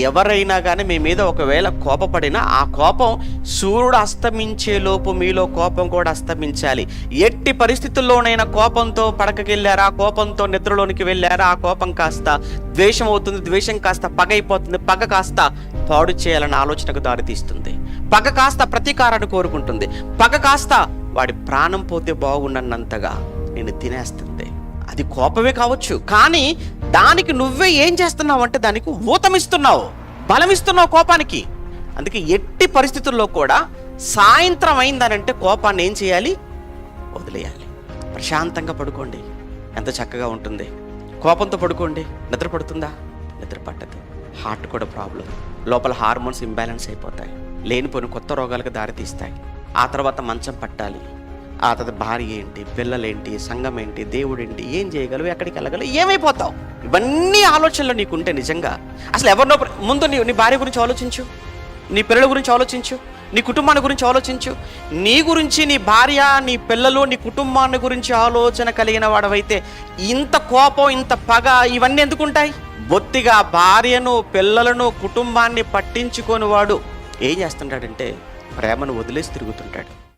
ఎవరైనా కానీ మీ మీద ఒకవేళ కోపపడినా ఆ కోపం సూర్యుడు అస్తమించే లోపు మీలో కోపం కూడా అస్తమించాలి. ఎట్టి పరిస్థితుల్లోనైనా కోపంతో పడకకెళ్ళారా, కోపంతో నిద్రలోనికి వెళ్ళారా, ఆ కోపం కాస్త ద్వేషం అవుతుంది, ద్వేషం కాస్త పగ అయిపోతుంది, పగ కాస్త పాడు చేయాలన్న ఆలోచనకు దారితీస్తుంది, పగ కాస్త ప్రతీకారాన్ని కోరుకుంటుంది, పగ కాస్త వాడి ప్రాణం పోతే బాగున్నన్నంతగా నేను తినేస్తుంది. అది కోపమే కావచ్చు, కానీ దానికి నువ్వే ఏం చేస్తున్నావు అంటే దానికి ఊతమిస్తున్నావు, బలమిస్తున్నావు కోపానికి. అందుకే ఎట్టి పరిస్థితుల్లో కూడా సాయంత్రం అయిందనంటే కోపాన్ని ఏం చేయాలి? వదిలేయాలి. ప్రశాంతంగా పడుకోండి, ఎంత చక్కగా ఉంటుంది. కోపంతో పడుకోండి, నిద్ర పడుతుందా? నిద్ర పట్టదు. హార్ట్ కూడా ప్రాబ్లం, లోపల హార్మోన్స్ ఇంబ్యాలెన్స్ అయిపోతాయి, లేనిపోయిన కొత్త రోగాలకు దారితీస్తాయి. ఆ తర్వాత మంచం పట్టాలి, ఆ తర్వాత భార్య ఏంటి, పిల్లలేంటి, సంఘం ఏంటి, దేవుడేంటి, ఏం చేయగలవు, ఎక్కడికి వెళ్ళగలవు, ఏమైపోతావు. ఇవన్నీ ఆలోచనలు నీకుంటే నిజంగా అసలు ఎవరినో ముందు నీ భార్య గురించి ఆలోచించు, నీ పిల్లల గురించి ఆలోచించు, నీ కుటుంబాన్ని గురించి ఆలోచించు. నీ గురించి, నీ భార్య, నీ పిల్లలు, నీ కుటుంబాన్ని గురించి ఆలోచన కలిగిన వాడవైతే ఇంత కోపం, ఇంత పగ ఇవన్నీ ఎందుకుంటాయి? బొత్తిగా భార్యను, పిల్లలను, కుటుంబాన్ని పట్టించుకొని వాడు ఏం చేస్తుంటాడంటే ప్రేమను వదిలేసి తిరుగుతుంటాడు.